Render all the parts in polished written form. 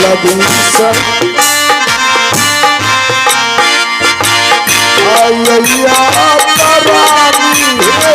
द्वारकाधीश अय्या परानी है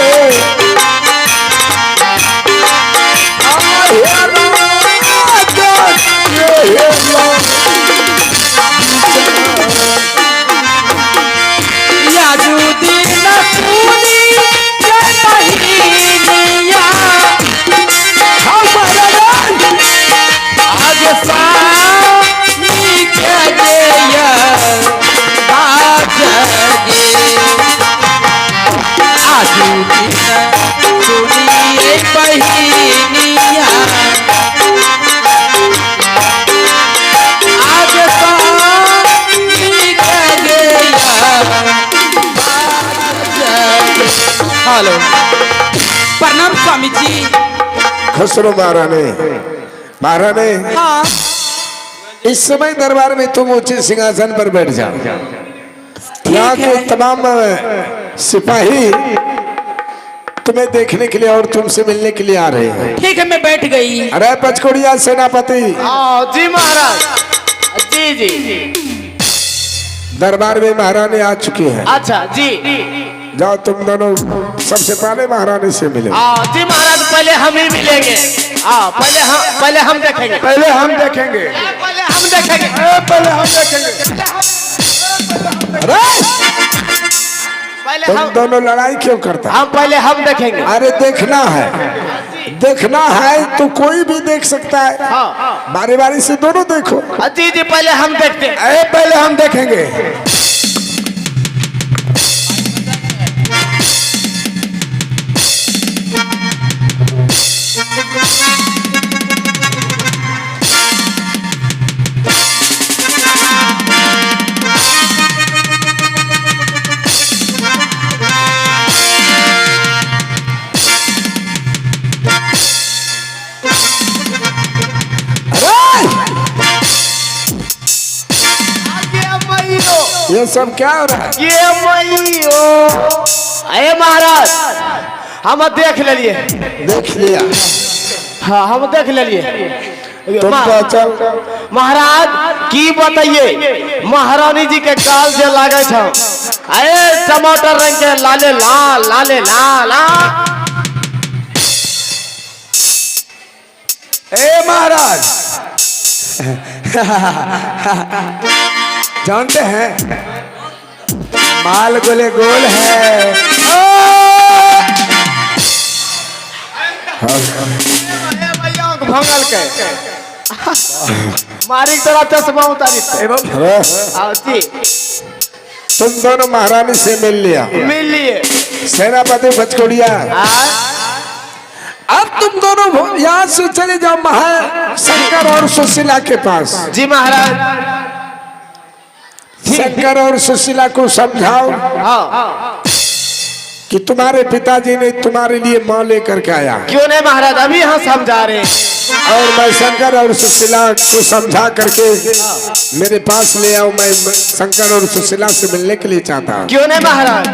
हेलो प्रणाम स्वामी जी। खसरो महारानी महारानी हाँ इस समय दरबार में तुम ऊंचे सिंहासन पर बैठ जाओ। यहाँ के तमाम सिपाही तुम्हें देखने के लिए और तुमसे मिलने के लिए आ रहे हैं। ठीक है मैं बैठ गई। अरे पचकोड़िया सेनापति जी महाराज। जी जी दरबार में महारानी आ चुकी है। अच्छा जी जाओ तुम दोनों सबसे पहले महारानी से मिलो। जी महाराज पहले हम ही मिलेंगे। पहले हम देखेंगे। पहले हम देखेंगे। पहले हम देखेंगे। पहले हम देखेंगे। अरे पहले तुम हम दोनों लड़ाई क्यों करता? हम पहले हम देखेंगे। अरे देखना है तो कोई भी देख सकता है। हाँ बारी बारी से दोनों देखो। जी जी पहले हम देखते हैं। अरे पहले हम देखेंगे। ये सब क्या हो रहा है? अरे महाराज हम देख लिए। देख लिया। हाँ हम देख लिए। तुम तो चल महाराज की बताइए महारानी जी के काल से लागे था। अरे टमाटर रंग के लाले लाल लाले लाल। ए महाराज जानते हैं माल गोले गोल है। भंगल के मारी तरह चश्मा उतारी। तुम दोनों महारानी से मिल लिया। मिल लिए। सेनापति भचकोड़िया अब तुम दोनों यहाँ से चले जाओ महाशंकर और सुशीला के पास। जी महाराज। शंकर और सुशीला को समझाओ कि तुम्हारे पिताजी ने तुम्हारे लिए माँ लेकर के आया। क्यों नहीं महाराज अभी हम समझा रहे हैं। और मैं शंकर और सुशीला को समझा करके मेरे पास ले आओ। मैं शंकर और सुशीला से मिलने के लिए चाहता हूँ। क्यों नहीं महाराज।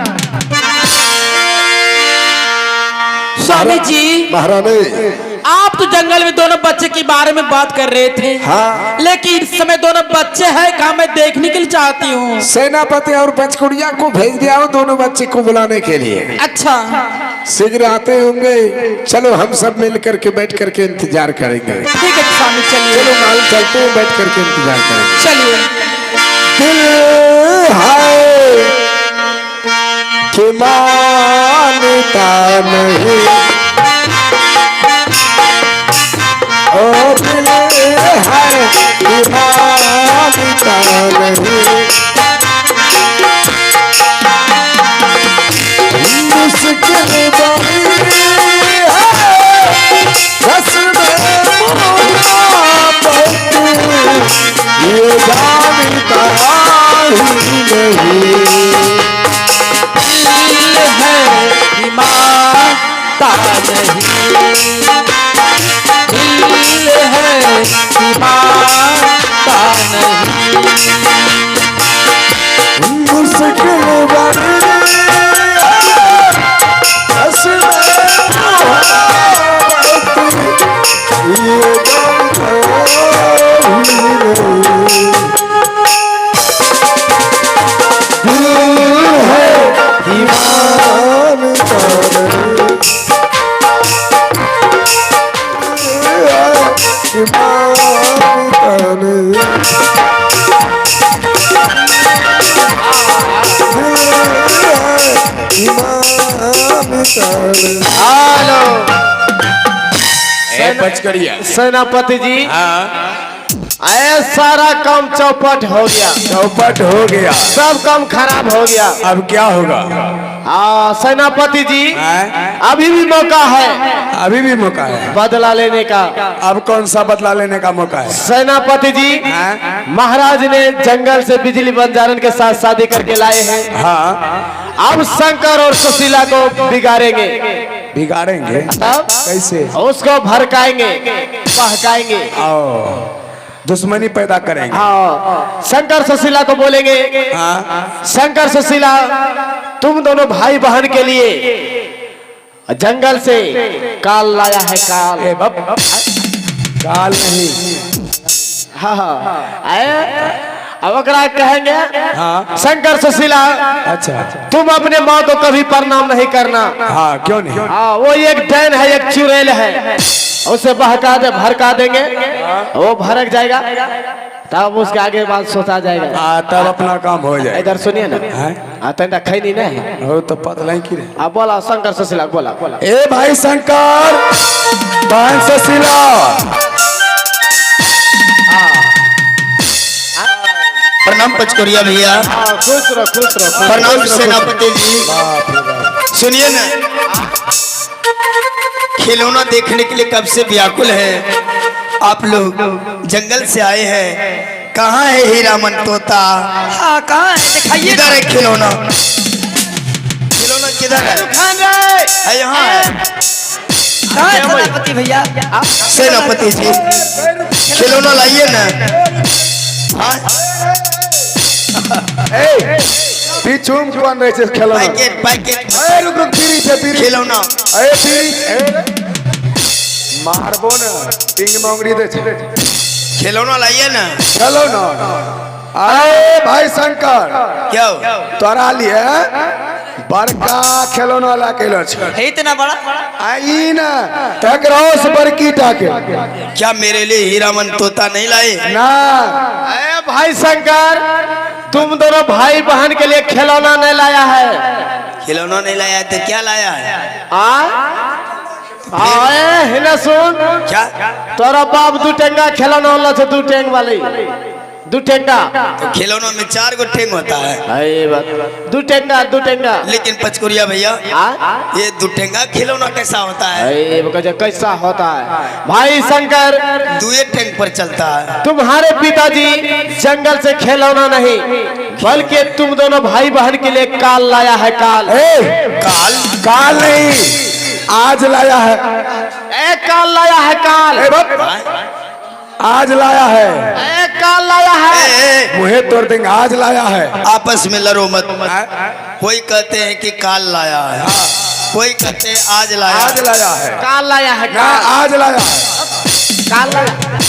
स्वामी जी महारानी आप तो जंगल में दोनों बच्चे के बारे में बात कर रहे थे। हाँ लेकिन इस समय दोनों बच्चे हैं कहाँ मैं देखने के लिए चाहती हूँ। सेनापति और पंचकुड़िया को भेज दिया हो दोनों बच्चे को बुलाने के लिए। अच्छा शीघ्र आते होंगे। चलो हम सब मिल करके बैठ करके इंतजार करेंगे। ठीक है स्वामी चलिए। चलो मान चलते हैं बैठ करके इंतजार करेंगे। चलिए। दिल है कि मानता नहीं ओ दिल है कि मानता नहीं मुश्किल बड़ी है बस ये जानता ही नहीं। दिल है कि मानता नहीं। दिल है कि मानता नहीं। मुश्किल बड़ी ये इमाम कर। हेलो बचकरिया सेनापति जी, हाँ आए सारा काम चौपट हो गया, चौपट हो गया, सब काम खराब हो गया। अब क्या होगा? हाँ सेनापति जी, हैं? अभी भी मौका है अभी भी मौका है बदला लेने का। अब कौन सा बदला लेने का मौका है? सेनापति जी, हैं? महाराज ने जंगल से बिजली बंजारन के साथ शादी करके लाए हैं। हाँ अब शंकर और सुशीला को बिगाड़ेंगे। बिगाड़ेंगे तब कैसे? उसको भड़काएंगे, बहकाएंगे। आओ दुश्मनी पैदा करेंगे। हाँ शंकर सुशीला को बोलेंगे, हाँ शंकर सुशीला तुम दोनों भाई बहन के लिए जंगल से काल लाया है, काल। ए बप काल नहीं। हाँ हाँ अब ओकरा कहेंगे, हाँ शंकर सुशीला अच्छा तुम अपने माँ को कभी प्रणाम नहीं करना। हाँ क्यों नहीं? हाँ वो एक डैन है, एक चुड़ैल है, उसे बहका दे, भड़का देंगे, वो भड़क जाएगा, तब उसके आगे बात सोचा जाएगा। हाँ तब अपना काम हो जाए। इधर सुनिए ना, हैं? तंदा खैनी नहीं हो तो पतला ही की रे। अब बोला शंकर सुशीला, बोला बोला। ए भाई शंकर बहन सुशीला, प्रणाम पचकोरिया भैया। खुश रहो, खुश रहो। प्रणाम सेनापति जी। बाप रे बाप। सुनिए ना, खिलौना देखने के लिए कब से व्याकुल है। आप लोग जंगल से आए हैं, कहाँ है हीरामन तोता? हाँ कहाँ है दिखाइए किधर है खिलौना? खिलौना किधर है? है यहाँ है। कहाँ है सेनापति भैया? सेनापति जी खिलौना लाइए ना। हाँ? ए पीछूम कौन रहे छे खिलौना? पैकेट पैकेट ए रुक रुक पीरी छे पीरी। खिलौना। ए पीरी मारबो न टिंग मोंगरी दे छे। खिलौना लाइए ना। चलो ना। अरे भाई शंकर क्या हो? तोरा लिए बड़का खिलौना ला के लो छे। है इतना बड़ा? आई ना तकरोस बड़की टाके क्या मेरे लिए हीरामन तोता नहीं लाए? ना। अरे भाई शंकर, तुम दोनों भाई बहन के लिए खिलौना नहीं लाया है। खिलौना नहीं लाया तो क्या लाया है? आए हिना सुन, क्या? तोरा बाप दू टेंगा खिलौना वाला छे, दू टेंग वाली, दू टेंगा। तो खिलौना में 4 गो ठेंग होता है। अरे बात, दू टेंगा, दू टेंगा। लेकिन पचकुरिया भैया ये दुटेंगा खिलौना कैसा होता है? अरे बकजा कैसा होता है भाई शंकर? दुए ठेंग पर चलता है। तुम्हारे पिताजी जंगल से खिलौना नहीं, बल्कि तुम दोनों भाई बहन के लिए काल लाया है, काल। ए काल? काल नहीं आज लाया है। ए काल लाया है, काल। ए बाप आज लाया है। ए काल लाया है। मुहे तोड़ देंगे। आज लाया है। आपस में लड़ो मत। कोई कहते हैं कि काल लाया है, कोई कहते हैं आज लाया। आज लाया है। काल लाया है, ना काल। आज लाया है। काल लाया।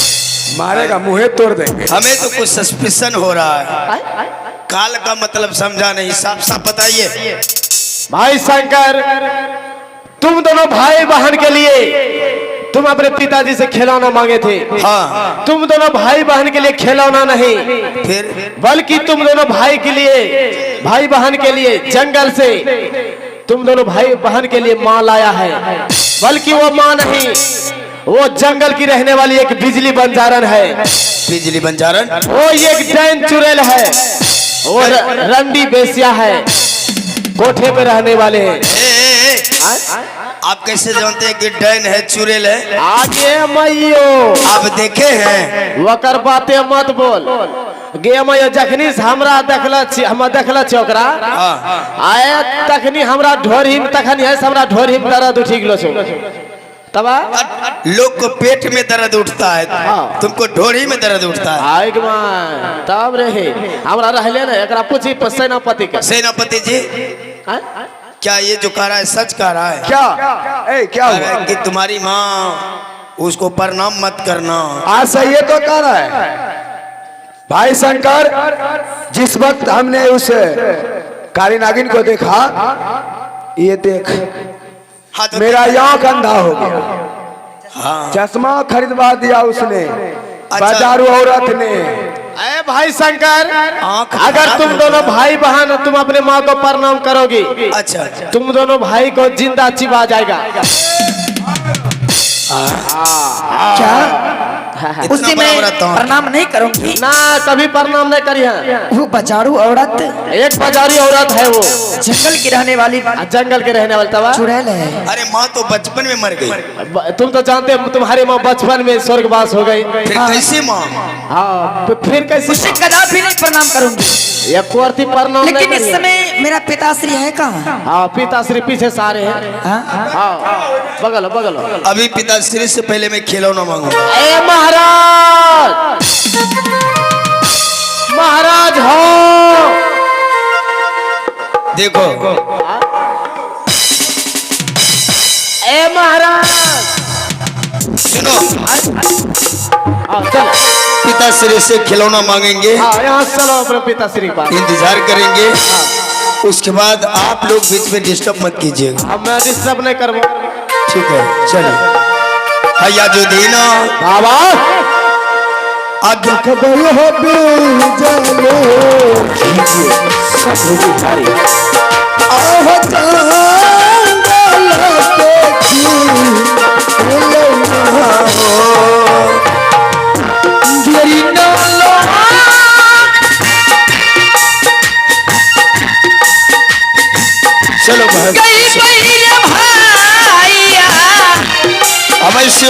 मारेगा मुहे तोड़ देंगे। हमें तो कुछ सस्पिशन हो रहा है। काल का मतलब समझा नहीं, साफ साफ बताइए। भाई शंकर, तुम दोनों भाई बहन के लिए तुम अपने पिताजी से खिलौना मांगे थे। हाँ तुम दोनों भाई बहन के लिए खिलौना नहीं, फिर? बल्कि तुम दोनों भाई के लिए, भाई बहन के लिए जंगल से तुम दोनों भाई बहन के लिए माँ लाया है। बल्कि वो माँ नहीं, वो जंगल की रहने वाली एक बिजली बंजारन है। बिजली बंजारन? वो एक डैन चुड़ैल है, वो रंडी बेसिया है, कोठे पे रहने वाले हैं। आप कैसे जानते हैं कि डैन है, चुड़ैल है? आगे मैयो आप देखे हैं? वकर बाते मत बोल। गे मैयो जखनी से हमरा देखला छी, हम देखला छी ओकरा, आए तखनी हमरा ढोरी में, तखनी है हमरा ढोरी में दर्द उठी गेलो छो। तबा लोग को पेट में दर्द उठता है, हाँ। तुमको ढोरी में दर्द उठता है। आए के मां तब रहे हमरा रहले ना, एकरा पूछी सेनापति के। सेनापति जी क्या ये जो कह रहा है सच कह रहा है? क्या? ए क्या कह रहा हुआ? है कि तुम्हारी माँ उसको प्रणाम मत करना। आज सही है तो कह रहा है भाई शंकर। जिस वक्त हमने उस काली नागिन को देखा, ये देख हाँ तो मेरा आँख अंधा हो गया। हाँ चश्मा खरीदवा दिया उसने, बाजारू औरत ने। अरे भाई शंकर, आँख अगर खराब तुम हो दोनों गया। भाई बहन तुम अपने माँ को प्रणाम करोगी, अच्छा तुम दोनों भाई को जिंदा चिबा जाएगा। क्या इतना उसी बड़ा में बड़ा तौर। प्रणाम नहीं करूंगी? ना कभी प्रणाम नहीं करी है। वो बचारू औरत एक बाजारी औरत है वो, जंगल की रहने वाली जंगल के रहने वाली तवा। चुड़ैल है। अरे माँ तो बचपन में मर गई, तुम तो जानते हो तुम्हारी माँ बचपन में स्वर्गवास हो गई। फिर कैसे माँ? हाँ तो फिर कैसे? उसे कदापि नहीं प्रणाम करूंगी। ये कुर्ती प्रणाम नहीं लेकिन इस करी है। समय मेरा पिताश्री है कहाँ? हाँ पिताश्री पीछे सारे हैं। हाँ? हाँ बगल बगल। अभी पिताश्री से पहले मैं खिलौना मांगूंगा। ए महाराज, महाराज हो देखो ए महाराज। सुनो, हाँ चलो, पिताश्री से खिलौना मांगेंगे, हाँ यहाँ से चलो अपने पिताश्री के पास। इंतजार करेंगे, उसके बाद आप लोग बीच में डिस्टर्ब मत कीजिएगा। अब मैं डिस्टर्ब नहीं करूँ। ठीक है चलो। हैया जो दीना बाबा आज्ञा खबर हो बीजलो सब भारी आह जंगल देखी खिलौना गिरी नालो चलो अवश्य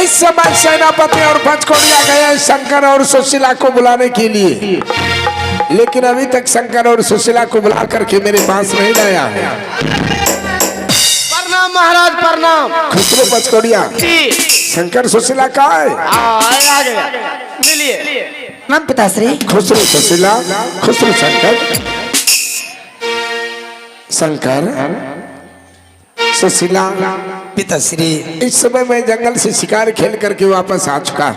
इस समय सेनापति और पंचकोटिया गए शंकर और सुशीला को बुलाने के लिए, लेकिन अभी तक शंकर और सुशीला को बुला करके मेरे पास नहीं लाया है। प्रणाम महाराज प्रणाम। खुसरो पंचकोटिया, शंकर सुशीला कहाँ है? आ गया मिलिए। नाम पिताश्री। खुसरो सुशीला, खुसरो शंकर। शंकर सुशीला, पिताश्री इस समय मैं जंगल से शिकार खेल करके वापस आ चुका।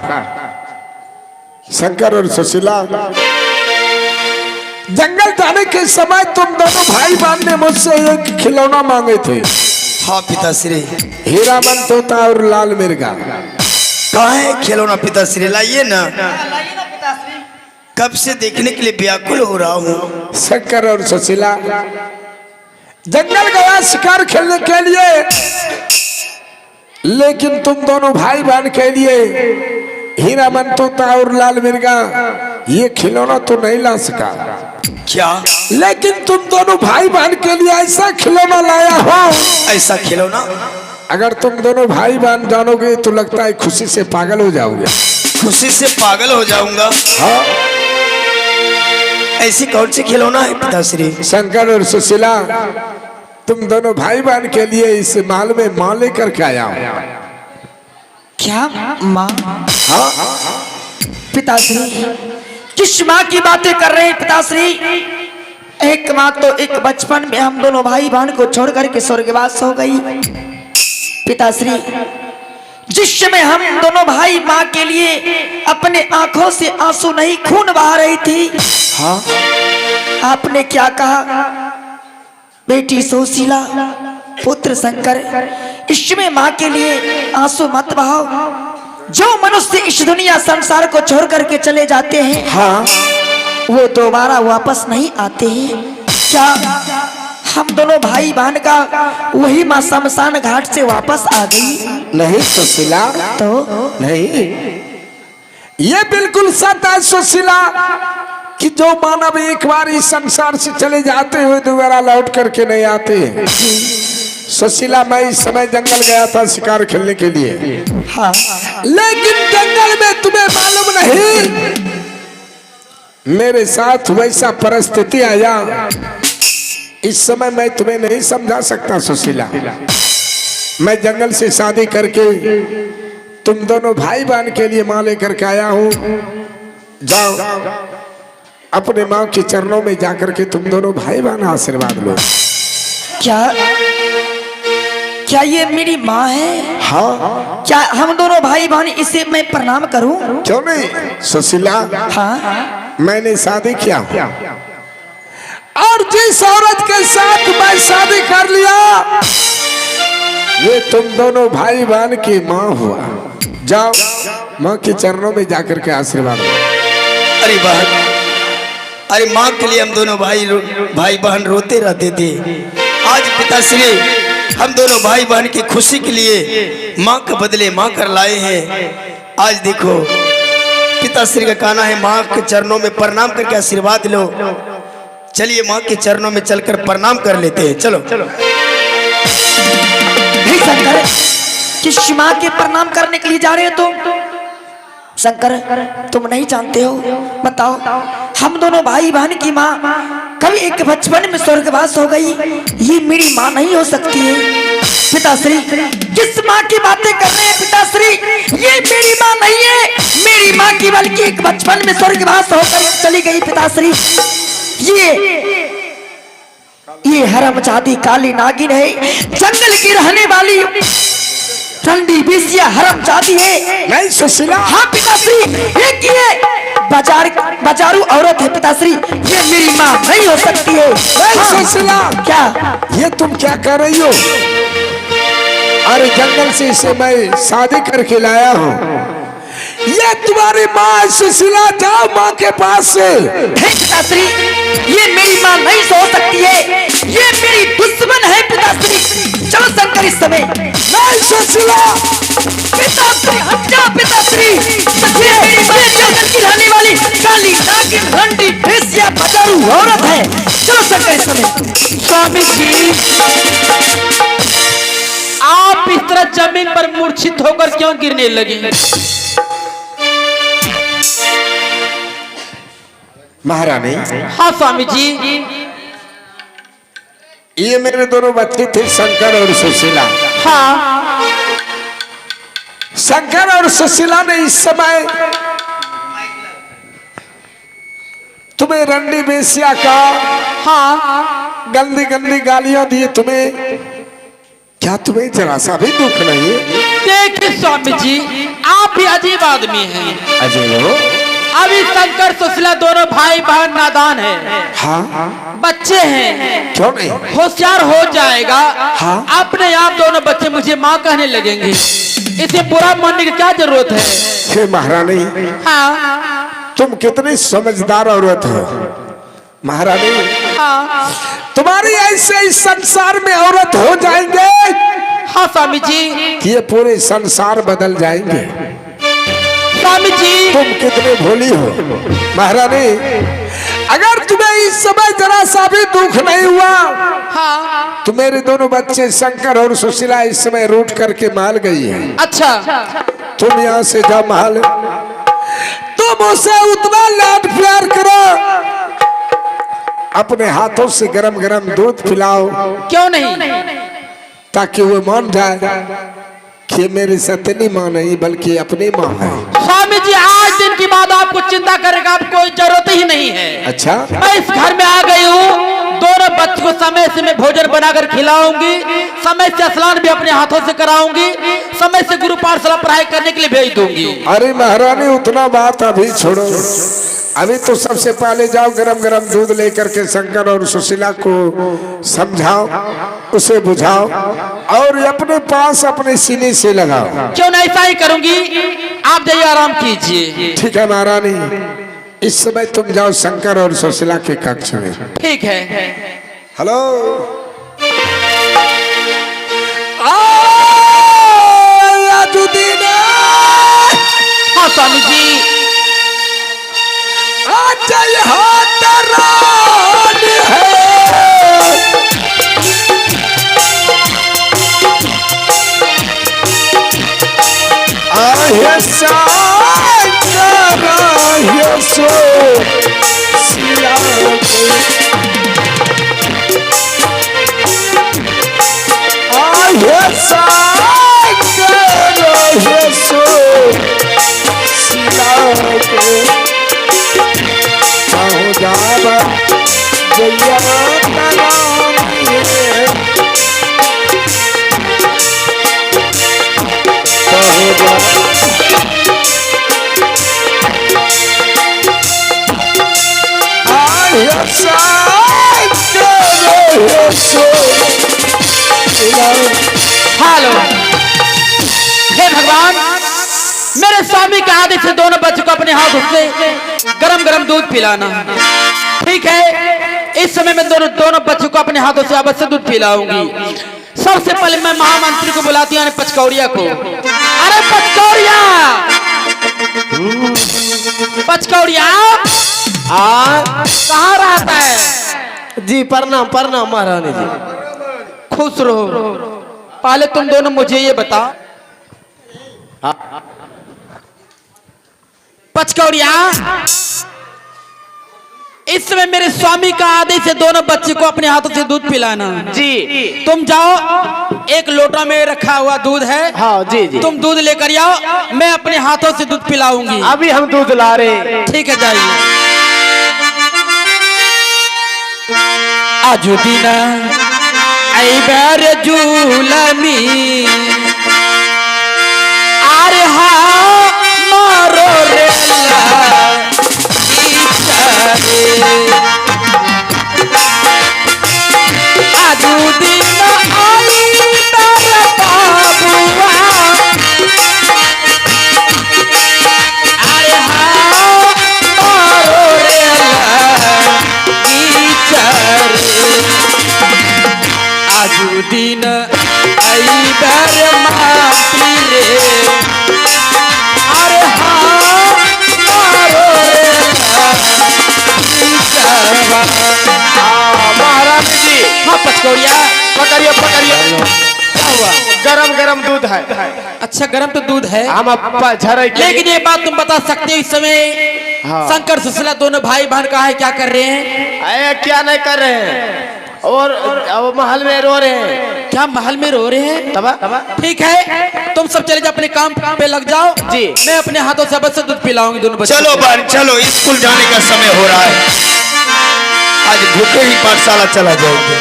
शंकर और सुशीला, जंगल जाने के समय तुम दोनों भाई बहन ने मुझसे एक खिलौना मांगे थे। हाँ पिताश्री। हीरामन तोता और लाल मिर्गा। कहाँ है खिलौना पिताश्री? लाइए ना, कब से देखने के लिए व्याकुल हो रहा हूँ। शंकर और सुशीला, जंगल गया शिकार खेलने के लिए, लेकिन तुम दोनों भाई बहन के लिए हीरामन तोता और लाल मिर्गा ये खिलौना तो नहीं ला सका। क्या? लेकिन तुम दोनों भाई बहन के लिए ऐसा खिलौना लाया हो, ऐसा खिलौना? अगर तुम दोनों भाई बहन जानोगे तो लगता है खुशी से पागल हो जाओगे। खुशी से पागल हो जाऊंगा। हाँ, ऐसी कौन सी खिलौना है पिताश्री? शंकर और सुशीला, तुम दोनों भाई बहन के लिए इस माल में माँ लेकर के आया हूँ। क्या माँ? हाँ, पिताश्री किस माँ की बातें कर रहे हैं पिताश्री? एक माँ तो एक बचपन में हम दोनों भाई बहन को छोड़ करके स्वर्गवास हो गई। पिताश्री जिस समय हम दोनों भाई माँ के लिए अपने आंखों से आंसू नहीं खून बहा रही थी, हाँ, आपने क्या कहा? बेटी सुशीला, पुत्र शंकर, इसमें माँ के लिए आंसू मत बहाओ। जो मनुष्य इस दुनिया संसार को छोड़ करके चले जाते हैं, हाँ, वो दोबारा वापस नहीं आते हैं। क्या हम दोनों भाई बहन का वही माँ शमशान घाट से वापस आ गई? नहीं सुशीला, तो नहीं, ये बिल्कुल सत्य है सुशीला कि जो मानव एक बार इस संसार से चले जाते हुए दोबारा लौट करके नहीं आते हैं। सुशीला, मैं इस समय जंगल गया था शिकार खेलने के लिए। हाँ, लेकिन जंगल में तुम्हें मालूम नहीं मेरे साथ वैसा परिस्थिति आया, इस समय मैं तुम्हें नहीं समझा सकता सुशीला। मैं जंगल से शादी करके तुम दोनों भाई बहन के लिए माँ लेकर के आया हूँ। जाओ अपने माँ के चरणों में जाकर के तुम दोनों भाई बहन आशीर्वाद लो। क्या क्या ये मेरी माँ है? हाँ, क्या हम दोनों भाई बहन इसे मैं प्रणाम करूं? क्यों नहीं सुशीला, हाँ, मैंने शादी किया और जिस औरत के साथ मैं शादी कर लिया ये तुम दोनों भाई बहन की माँ हुआ। जाओ माँ के चरणों में जाकर के आशीर्वाद लो। अरे बहन, अरे माँ के लिए हम दोनों भाई बहन रोते रहते थे। आज पिताश्री हम दोनों भाई बहन की खुशी के लिए माँ के बदले माँ कर लाए हैं। आज देखो पिताश्री का कहना है माँ के चरणों में प्रणाम करके आशीर्वाद लो। चलिए माँ के चरणों में चलकर प्रणाम कर लेते हैं। चलो चलो। हे शंकर, किस माँ के प्रणाम करने के लिए जा रहे हो तुम? शंकर, तुम नहीं जानते हो, बताओ हम दोनों भाई बहन की माँ कभी एक बचपन में स्वर्गवास हो गई, ये मेरी माँ नहीं हो सकती है। पिताश्री, किस माँ की बातें कर रहे हैं पिताश्री? ये मेरी माँ नहीं है, मेरी माँ की बल्कि एक बचपन में स्वर्गवास होकर चली गई पिताश्री। ये हरमजादी काली नागिन है, जंगल की रहने वाली ठंडी बिसिया हरमजादी है। नहीं सुशीला, हाँ पिताश्री, ये बाजारू औरत है पिताश्री, ये मेरी माँ नहीं हो सकती है। नहीं सुशीला, क्या ये तुम क्या कर रही हो? अरे जंगल से इसे मैं शादी करके लाया हूँ, ये तुम्हारी माँ सुशीला। जाओ माँ के पास से। पिताश्री, ये मेरी माँ नहीं हो सकती है, ये मेरी दुश्मन है पिताश्री। चलो शंकर इस समय। नहीं सुशीला, पिताश्री हट जाओ पिताश्री, ये मेरी माँ जंगल की रहने वाली काली नागिन ठंडी बिसिया बाजारू औरत है। चलो शंकर इस समय। स्वामी जी, आप इस तरह जमीन पर मूर्छित होकर क्यों गिरने लगे? महारानी, हाँ स्वामी जी। ये मेरे दोनों बच्चे थे शंकर और सुशीला। हाँ, शंकर और सुशीला ने इस समय तुम्हें रंडी बेसिया का हाँ, गंदी गंदी गालियां दी तुम्हें। क्या तुम्हें जरा सा भी दुख नहीं है? देखिए स्वामी जी, आप भी अजीब आदमी हैं। अजय लो। अभी शंकर सुशीला दोनों भाई बहन नादान हैं, हाँ, बच्चे हैं, क्यों नहीं? होशियार हो जाएगा, हाँ? अपने आप दोनों बच्चे मुझे माँ कहने लगेंगे, इसे बुरा मानने की क्या जरूरत है? हे महारानी, हाँ, तुम कितनी समझदार औरत हो। महारानी, हाँ, तुम्हारी ऐसे इस संसार में औरत हो जाएंगे, हाँ स्वामी जी। ये पूरे संसार बदल जाएंगे। स्वामी जी, तुम कितने भोली हो। महारानी, अगर तुम्हें इस समय जरा सा भी दुख नहीं हुआ हाँ, तो मेरे दोनों बच्चे शंकर और सुशीला इस समय रूठ करके माल गई है। अच्छा, तुम यहाँ से जाओ महल, तुम उसे उतना लाड प्यार करो, अपने हाथों से गरम गरम दूध पिलाओ, क्यों नहीं? ताकि वो मान जाए कि मेरी सतनी माँ नहीं बल्कि अपनी माँ है। स्वामी जी, आज दिन की बाद आपको चिंता करने का कोई जरूरत ही नहीं है। अच्छा, मैं इस घर में आ गई हूँ, दोनों बच्चों को समय से मैं भोजन बनाकर खिलाऊंगी, समय से स्नान भी अपने हाथों से कराऊंगी, समय से गुरु पाठशाला पढ़ाई करने के लिए भेज दूंगी। अरे महारानी, उतना बात अभी छोड़ो, अभी तो सबसे पहले जाओ गरम गरम दूध लेकर के शंकर और सुशीला को समझाओ, उसे बुझाओ और अपने पास अपने सीने से लगाओ। क्यों नहीं, ऐसा ही करूंगी, आप जाइए आराम कीजिए। ठीक है महारानी, इस समय तुम जाओ शंकर और सुशीला के कक्ष में। ठीक है। हेलो, हाँ स्वामी जी, जाब जैया तरानी कहो जा हेलो, हे भगवान, मेरे स्वामी के आदेश से दोनों बच्चों को अपने हाथों से गरम गरम दूध पिलाना। ठीक है, इस समय मैं दोनों बच्चों को अपने हाथों से अवश्य दूध पिलाऊंगी। सबसे पहले मैं महामंत्री को बुलाती हूँ, पचकौड़िया को। अरे पचकौड़िया, पचकौड़िया कहाँ रहता है? जी प्रणाम प्रणाम महारानी जी। खुश रहो। पहले तुम दोनों मुझे ये बताओ, पचकौड़िया, इस समय मेरे स्वामी का आदेश है दोनों बच्चे को अपने हाथों से दूध पिलाना। जी तुम जाओ, एक लोटा में रखा हुआ दूध है। हाँ जी जी। तुम दूध लेकर आओ, मैं अपने हाथों से दूध पिलाऊंगी। अभी हम दूध ला रहे। ठीक है, जाइए। आजू दिन आई बैर झूलनी, अरे हाँ मारो रे आजू दिन आई बैर बाबुआ, अरे हाँ मारो रे आजू दिन आई बर माती रे, अरे हाँ मारो रे महारानी जी। हाँ पचकौड़िया, पकड़िए पकड़िए। क्या हुआ? गरम गरम दूध है। अच्छा गरम तो दूध है, हम झरे के लेकिन ये बात तुम बता सकते हो इस समय हाँ। शंकर सुशीला दोनों भाई बहन कहा है, क्या कर रहे हैं? अरे क्या नहीं कर रहे हैं, और महल में रो रहे हैं। क्या महल में रो रहे हैं? तबा ठीक है, तुम सब चले जाओ, अपने काम पे लग जाओ। जी। मैं अपने हाथों से अवश्य दूध पिलाऊंगी दोनों बच्चों चलो को। बहन चलो, स्कूल जाने का समय हो रहा है। आज भूखे ही पाठशाला चला जाएंगे।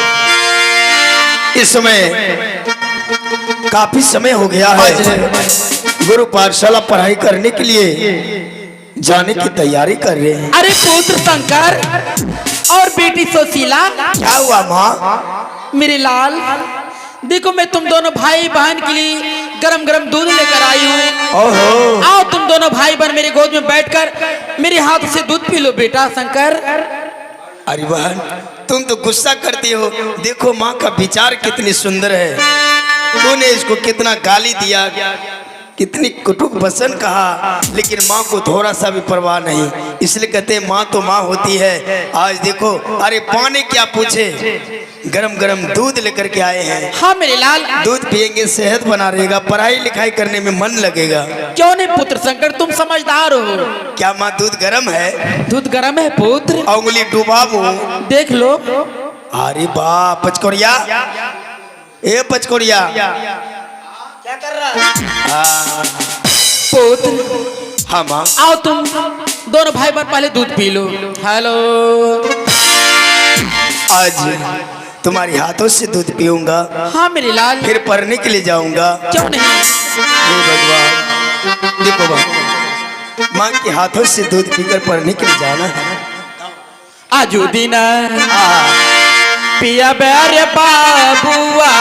इस समय काफी समय हो गया है। गुरु पाठशाला पढ़ाई करने के लिए जाने की तैयारी कर रहे हैं। अरे पुत्र शंकर और बेटी सुशीला, क्या हुआ माँ? मेरे लाल, देखो मैं तुम दोनों भाई बहन के लिए गरम गरम दूध लेकर आई हूँ। ओहो, आओ तुम दोनों भाई बहन मेरे गोद में बैठकर मेरे हाथ से दूध पी लो बेटा शंकर। अरे बहन तुम तो गुस्सा करती हो। देखो माँ का विचार कितनी सुंदर है। तूने इसको कितना गाली दिया, कितनी कुटुक बसन कहा, लेकिन माँ को थोड़ा सा भी परवाह नहीं। इसलिए कहते हैं माँ तो माँ होती है। आज देखो, अरे पानी क्या पूछे, गरम गरम दूध लेकर के आए हैं। हाँ मेरे लाल, दूध पियेंगे सेहत बना रहेगा, पढ़ाई लिखाई करने में मन लगेगा। क्यों नहीं पुत्र शंकर, तुम समझदार हो। क्या माँ दूध गरम है? दूध गरम है पुत्र, उंगली डूबा वो, देख लो। अरे वाह पचकोड़िया, ए पचकोड़िया, क्या कर रहा है? पुत्र हाँ माँ। आओ तुम दोनों भाई बहन पहले दूध पी लो। हेलो, आज तुम्हारे हाथों से दूध पीऊंगा, हाँ मेरे लाल, फिर पढ़ने के लिए जाऊंगा। क्यों नहीं? हे भगवान, देखो बा, माँ के हाथों से दूध पीकर पढ़ने के लिए जाना है। आजू दिन हाँ, पिया बेरे बाबुआ,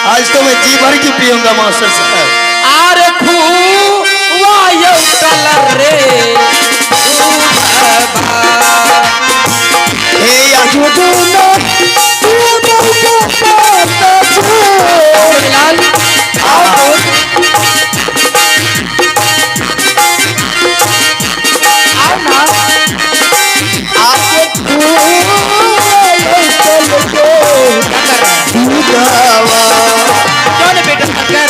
आज तो मैं जी भर की पीऊंगा मास्टर साहब। आरे खुआ कलर रे हे आजू लाल, आओ आओ ना, क्यों नहीं बेटा शंकर?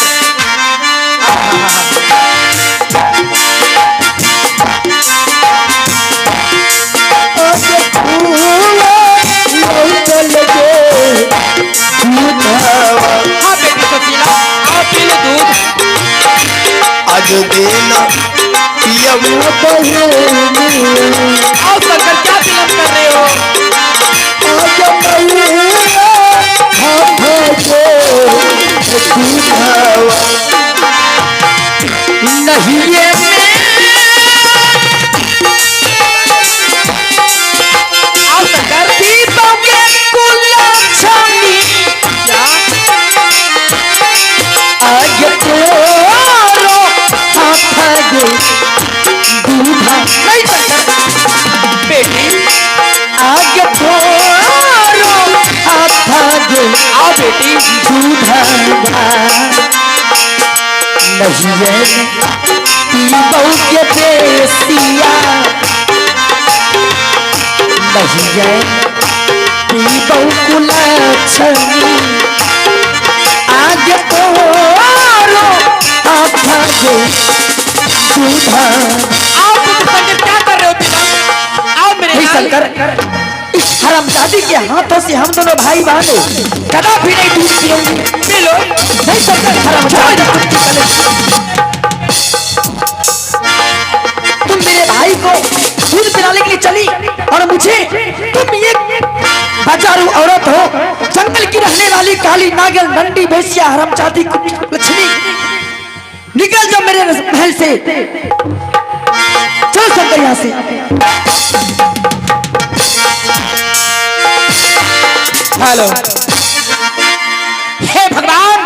हाँ बेटी सुशीला, आओ पी लो दूध। आज देना पिया आओ शंकर, क्या विलंब कर रहे हो? नहीं ये आओ शंकर, दीपों के गुलछनी आगे तोरो हाथ दे दूधा नहीं शंकर बेटी आगे तोरो हाथ दे आओ बेटी। दूधा नहीं है दीपों के बेसिया नहीं है दीपों गुलछनी आगे तोरो हाथ दे दूधा आओ पुत्र शंकर, क्या कर रहे हो पिता? आओ मेरे नहीं लाल। शंकर, इस हरामजादी के हाथों से हम दोनों भाई बहनों कदापि नहीं दूध पिएंगे। P low. नहीं शंकर, हरामजादी कुत्ती कले। तुम मेरे भाई को दूध पिलाने के लिए चली और मुझे तुम ये बाजारू औरत हो, जंगल की रहने वाली काली नागल नंदी बेसिया हरामजादी लक्ष्मी, निकल जाओ मेरे महल से। चल शंकर यहाँ से। हेलो। हे भगवान,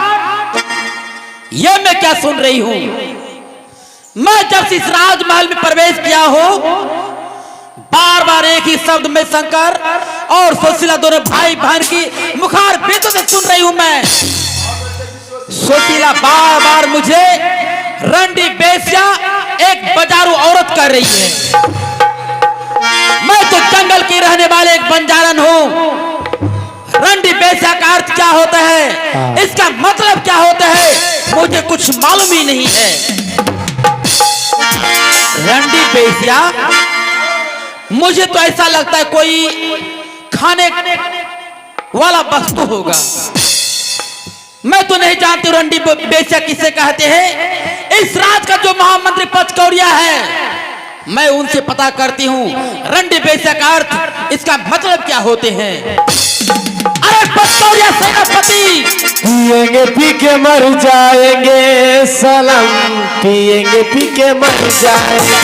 ये मैं क्या सुन रही हूं? मैं जब से इस राजमहल में प्रवेश किया हो, बार बार एक ही शब्द में शंकर और सुशीला दोनों भाई बहन की मुखार बेतों से सुन रही हूं मैं। सुशीला बार बार मुझे रंडी बेस्या एक बाजारू औरत कर रही है। मैं तो जंगल की रहने वाले एक बंजारन हूं। रंडी बेस्या का अर्थ क्या होता है, इसका मतलब क्या होता है, मुझे कुछ मालूम ही नहीं है। रंडी बेस्या, मुझे तो ऐसा लगता है कोई खाने वाला वस्तु होगा। मैं तो नहीं जानती रंडी बेस्या किसे कहते हैं। इस राज का जो महामंत्री पचकौड़िया है, मैं उनसे पता करती हूँ रंडी बेस्या का अर्थ, इसका मतलब क्या होते हैं। अरे पचकौड़िया सेनापति, पिएंगे पी के मर जाएंगे सलाम, पिएंगे पी के मर जाएंगे,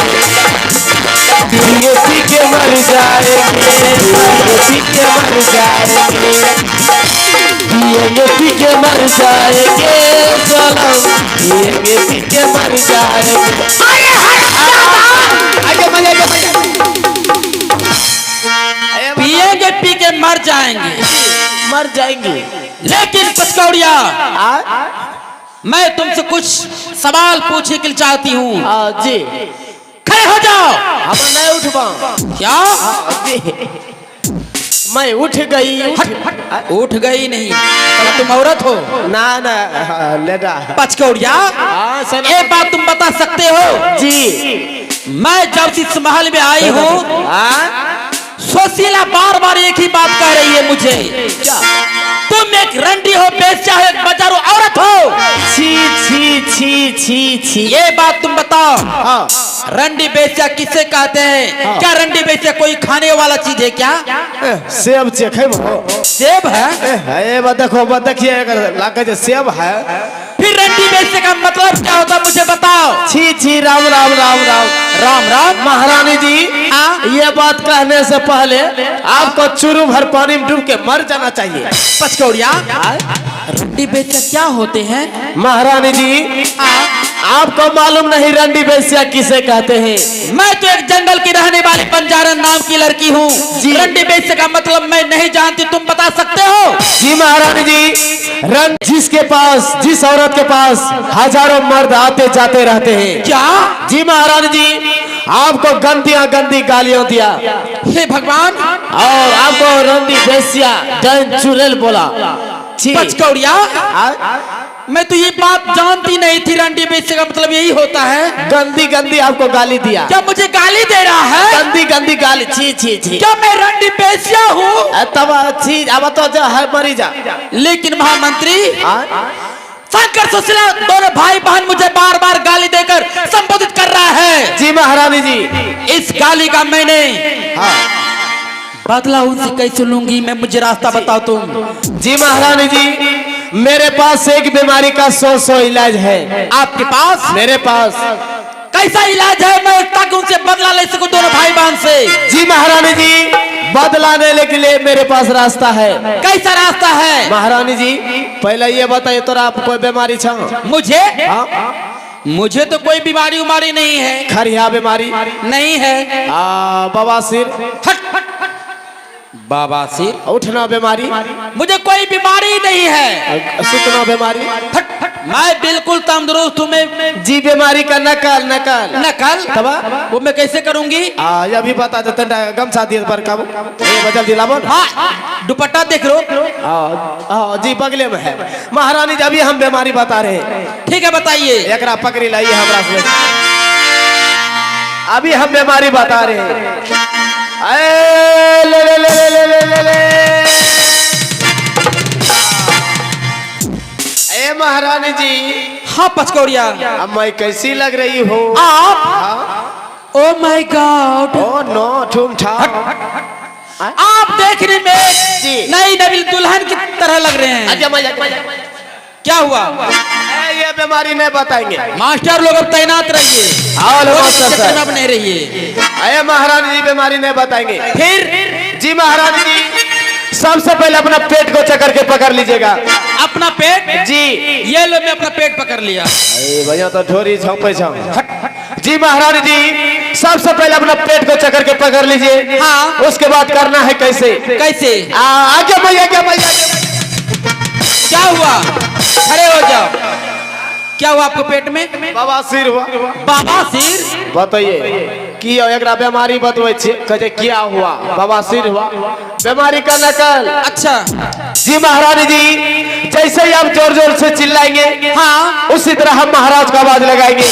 पिएंगे पी के मर जाएंगे, पिएंगे पी के मर जाएंगे, पिएंगे पी के मर जाएंगे सलाम, पिएंगे पी के मर जाएंगे। पिएंगे पी के मर जाएंगे, मर जाएंगे। लेकिन पचकौड़िया, मैं तुमसे कुछ सवाल पूछने के लिए चाहती हूँ। जी, खड़े हो जाओ। हम नहीं उठ पाऊँ। क्या? जी, मैं उठ गई। उठ गई नहीं, तो तुम औरत हो। ना ना लेडा। पचकौड़िया, सेना- एक बात तुम बता सकते हो? जी, मैं जब से इस महल में आई हूँ, सुशीला बार बार एक ही बात कह रही है मुझे। तुम एक रंडी हो, बेस्या हो, एक बाजारू औरत हो। छी छी छी छी छी। ये बात तुम बताओ, हाँ, रंडी बेस्या किसे कहते हैं? क्या रंडी बेस्या कोई खाने वाला चीज है क्या? सेब चखे वो। सेब है? ये बात देखो, बात देखिए, अगर लाके जो सेब है। फिर रंडी बेस्या का मतलब क्या होता, मुझे बताओ। छी छी, राम राम राम राम राम राम। महारानी जी, हाँ? ये बात कहने से पहले आपको चुरू भर पानी में डूब के मर जाना चाहिए। पचकौड़िया, रंडी बेस्या क्या होते हैं? महारानी जी, आपको मालूम नहीं रंडी बेस्या किसे कहते हैं? मैं तो एक जंगल की रहने वाली बंजारन नाम की लड़की हूँ। रंडी बेस्या का मतलब मैं नहीं जानती, तुम बता सकते हो? जी महारानी जी, रंग जिसके पास, जिस औरत के पास हजारों मर्द आते जाते रहते हैं। क्या? जी महारानी जी, आपको गंदी गालियां दिया हे भगवान, और आपको रंडी बेस्या डन चुड़ैल बोला। पचकौड़िया, मैं तो ये बात जानती नहीं थी। रंडी बेस्या का मतलब यही होता है? गंदी आपको गाली दिया। क्या मुझे गाली दे रहा है? गंदी गाली। छी छी छी। क्या मैं रंडी बेस्या हूँ? तब छी, अब तो जा है, मरी जा। लेकिन महामंत्री, शंकर सुशीला दोनों भाई बहन मुझे बार बार गाली देकर संबोधित कर रहा है। जी महारानी जी। इस गाली का मैंने हाँ बदला उनसे कैसे लूंगी मैं, मुझे रास्ता बताओ तुम। जी महारानी जी, मेरे पास एक बीमारी का 100 इलाज है। आपके पास? मेरे पास। कैसा इलाज है मैं ताकि उनसे बदला ले सकूं दोनों भाई बहन से? जी महारानी जी, बदला लेने के लिए मेरे पास रास्ता है। कैसा रास्ता है? महारानी जी पहले ये बताइए, तो आप कोई बीमारी छा? मुझे? हाँ? मुझे तो कोई बीमारी उमारी नहीं है। खरिया बीमारी नहीं है। बवासीर? हट हट हट। बवासीर? उठना बीमारी? मुझे कोई बीमारी नहीं है। सुतना बीमारी? हट हट। मैं बिल्कुल तंदुरुस्त हूँ। मैं जी बीमारी का नकल नकल नकल तबा वो मैं कैसे करूंगी? ये भी बता देते गमछा दिए पर काबू बदल दिलाबो। हाँ दुपट्टा देख लो। जी बगले में है महारानी जी। अभी हम बीमारी बता रहे हैं। ठीक है बताइए। एकरा पकड़ी लाइए हमरा से। अभी हम बीमारी बता रहे हैं। ले ले ले ले ले ले ले ले। ए महारानी जी। हाँ पचकौड़िया। अब मैं कैसी लग रही हूँ? आप? Oh my god. Oh no ठुम ठा। आप देखने में जी नई नवीन दुल्हन की तरह लग रहे हैं। क्या हुआ? ये बीमारी नहीं बताएंगे। मास्टर लोग अब तैनात रहिए। आओ मास्टर साहब। अब नहीं रहिए। अरे महारानी जी बीमारी नहीं बताएंगे। फिर? जी महारानी जी, सबसे पहले अपना पेट को चक्कर के पकड़ लीजिएगा। अपना पेट? जी। ये लो मैं अपना पेट पकड़ लिया। भैया तो ढोरी छापे छाप। जी महारानी जी, सबसे पहले अपना पेट को चक्कर के पकड़ लीजिए। हाँ। उसके बाद करना है कैसे? कैसे? आगे भैया क्या भैया? क्या हुआ? खड़े हो जाओ। क्या हुआ आपको पेट में? बवासीर हुआ। बवासीर? बताइए की एकरा बीमारी बतवे छे कहे क्या हुआ? बवासीर हुआ। बीमारी का नकल। अच्छा। जी महारानी जी, जैसे ही आप जोर जोर से चिल्लाएंगे हाँ उसी तरह हम महाराज को आवाज लगाएंगे।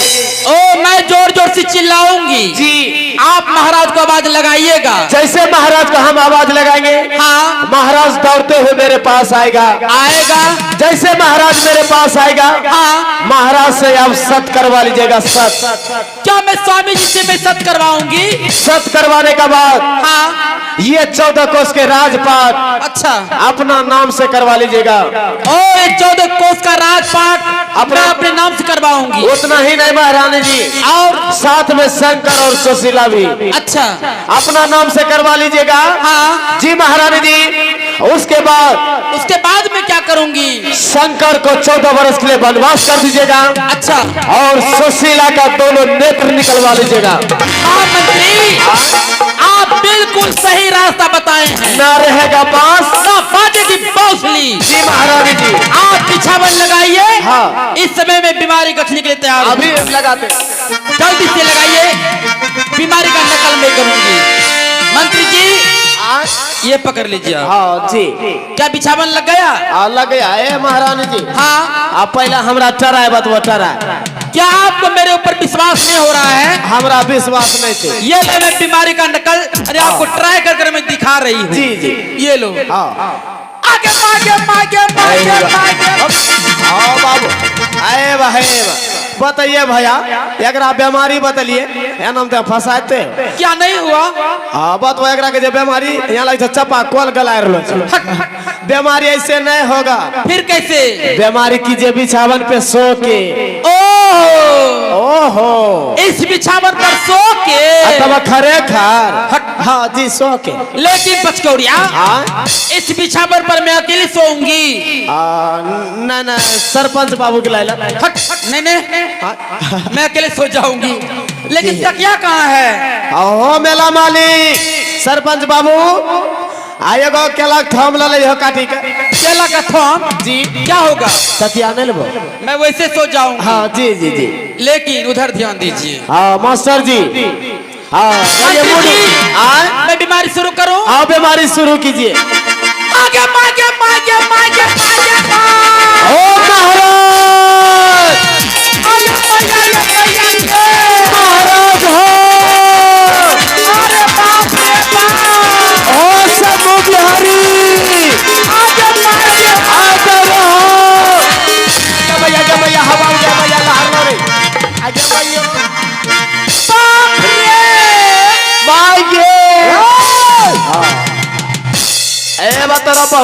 ओ मैं जोर जोर से चिल्लाऊंगी। जी। आप महाराज को आवाज लगाइएगा। जैसे महाराज को हम आवाज लगाएंगे हाँ महाराज दौड़ते हुए मेरे पास आएगा। आएगा। जैसे महाराज मेरे पास आएगा हाँ महाराज से आप सत करवा लीजिएगा। सत। क्या मैं स्वामी जी से मैं सत करवाऊंगी? सत करवाने के बाद हाँ ये 14 कोस के राजपाट अच्छा अपना नाम से करवा लीजिएगा। ओ 14 कोस का राजपाट अपने नाम से करवाऊंगी। उतना ही नहीं महारानी जी, और साथ में शंकर और सुशीला भी अच्छा अपना नाम से करवा लीजिएगा। हाँ जी महारानी जी, उसके बाद मैं क्या करूंगी? शंकर को 14 वर्ष के लिए वनवास कर दीजिएगा। अच्छा और सुशीला का दोनों नेत्र निकलवा लीजिएगा। मंत्री आप बिल्कुल सही रास्ता बताए हैं। ना रहेगा बांस ना बाजेगी बांसुरी। जी महारानी जी, आप बिछावन लगाइए। हाँ। इस समय में बीमारी रखने के लिए तैयार हूं। अभी लगाते। जल्दी से लगाइए। बीमारी का नकल मैं करूंगी। मंत्री जी ये पकड़ लीजिए। हाँ जी। क्या बिछावन लग गया? लग गया है महारानी जी। हाँ आप पहला हमरा टराए बतवा टराए। क्या आपको मेरे ऊपर विश्वास नहीं हो रहा है? हमरा विश्वास नहीं थे। ये लो मैं बीमारी का नकल अरे आपको ट्राई कर मैं दिखा रही हूँ। जी जी। ये लो। हाँ आगे आगे आगे आगे आगे। हाँ बाबू आए भाई बताइए भैया एकरा बीमारी बतलिए नाम तो फंसाते क्या नहीं हुआ? हाँ बात वो एकरा के जो बीमारी यहाँ लगे चपा कोल गला रहलो। बीमारी ऐसे नहीं होगा। फिर कैसे? बीमारी कीजिए बिछावन पे सो के। ओहो इस बिछावन पर सो के अथवा खरे खार। हाँ जी सो के। लेकिन पचकौड़िया इस बिछावन पर मैं अकेली सोऊंगी। न सरपंच बाबू के लाइला। नहीं नहीं मैं अकेले सो जाऊंगी। लेकिन तकिया कहाँ है? हो मेला मालिक सरपंच बाबू आएगो केला थम ले हो काटी के। केला का थम? जी। क्या होगा? तकिया नहीं लेबो? मैं वैसे सो जाऊंगी। हाँ जी जी जी। लेकिन उधर ध्यान दीजिए। हाँ मास्टर जी। हाँ मैं बीमारी शुरू करूं? हाँ बीमारी शुरू कीजिए। आगे आगे आगे आगे आगे। ओ महाराज महाराज हो। अरे बाप रे बाप। ओ शंभू बिहारी आगे रहो।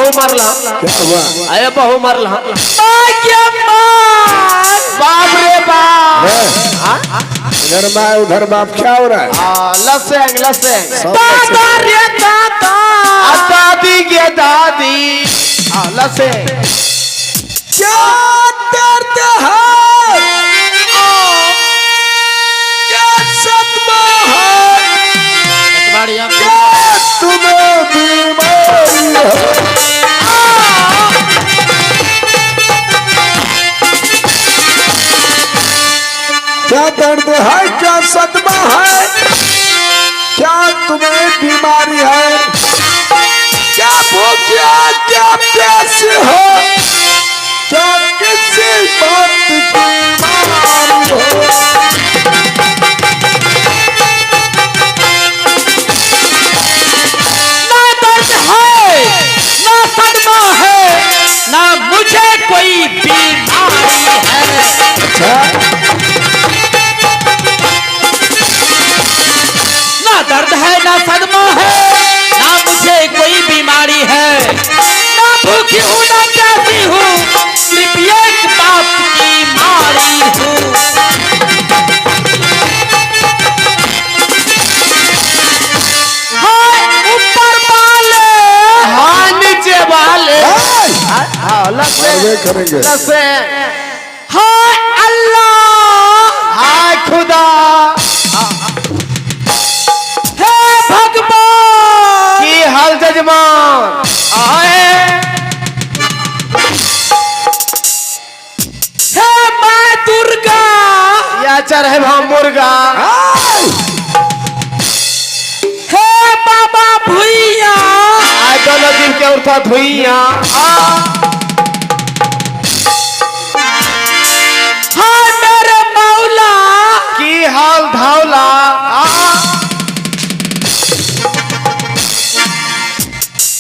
बहु मरला। क्या हुआ? अरे बहु मरला। क्या मार? बाप रे बाप। इधर माँ उधर बाप, क्या हो रहा है? लसेंग लसेंग। दादा रे दादा, दादी के दादी। लसेंग। क्या दर्द है, क्या सदमा है, बढ़िया। क्या तुम्हें बीमारी है? क्या दर्द है, क्या सदमा है, क्या तुम्हें बीमारी है? क्या भूखिया, क्या प्यास हो, क्या किसी बात की बीमारी हो? ना दर्द है, ना सदमा है, ना मुझे कोई बीमारी है। अच्छा, ना दर्द है, ना सदमा है, ना मुझे कोई बीमारी है। ना भूखी हूँ, ना प्यासी हूँ, सिर्फ एक बात की मारी हूँ। हाय ऊपर वाले, हाँ नीचे वाले। मरवे करेंगे। लसेंग। हाय अल्लाह, हाय खुदा। हे भगवान, की हाल जजमान। आए हे माँ दुर्गा, या चरहे भाव मुर्गा। हे बाबा भुइया, आज दोनों दिन के उठा धुइया। हाय मेरे मौला, की हाल धावला।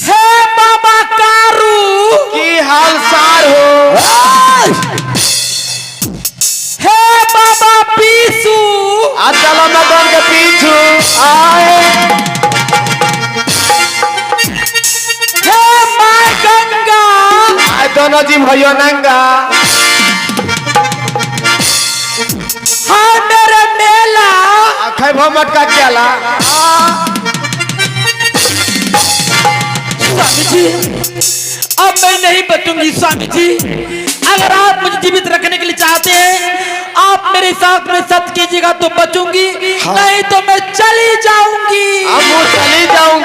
हे बाबा कारू, की हाल सार हो। हे बाबा पीसू, आज चलो मैदान के पीछू। आए हे माँ गंगा, आज दोनों जी भयो नंगा। हाय मेरे मेला, आखे भो मटका केला। स्वामी जी अब मैं नहीं बचूंगी। स्वामी जी अगर आप मुझे जीवित रखने के लिए चाहते हैं, आप मेरे साथ में सत्य कीजिएगा तो बचूंगी, नहीं तो मैं चली जाऊंगी। अब वो चली जाऊं।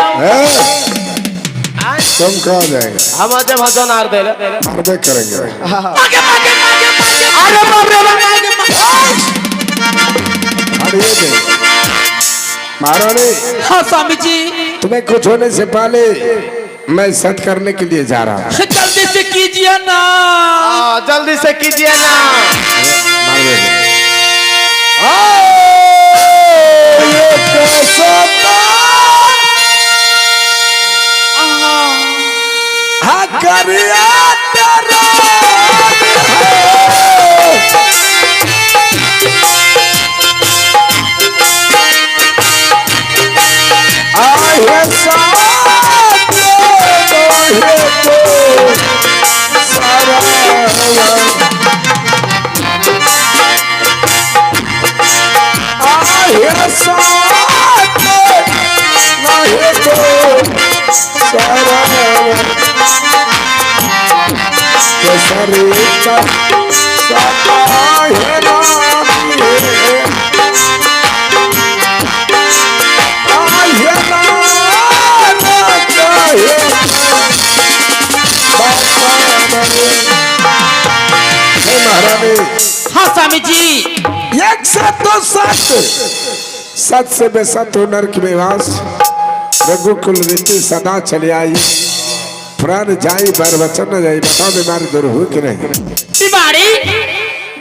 तुम कहा जाएगा? हम आज भजन आर दे। मरवे करेंगे। आगे आगे आगे आगे अरे बाप रे बाप, आगे अड़िए दे महारानी, हाँ स्वामी जी तुम्हें कुछ होने से पहले मैं सत्य करने के लिए जा रहा हूँ। जल्दी से कीजिए ना। जल्दी से कीजिए ना। मरवे दे। ये कैसा हाँ करिया तेरा आहे साथ दोहे तो सारा आहे साथ दोहे तो सारा केसरी का साता है रानी आहे महारानी। हाँ स्वामी जी एक सत तो सत, सत से बेसत हो नरक में वास, रघुकुल रीति सदा चली आई, प्राण जाई बर वचन न जाई। बताओ बीमारी दूर हुई कि नहीं? बीमारी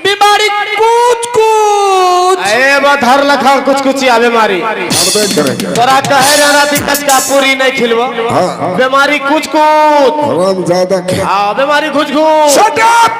बीमारी कुछ कुछ ए बधर लखा कुछ कुछ या बीमारी। मरबे करेंगे। तोरा कहे रहना थी कचका पूरी नहीं खिलवा। हाँ, हाँ। बीमारी कुछ कुछ। हम ज्यादा बीमारी कुछ कुछ। Shut up!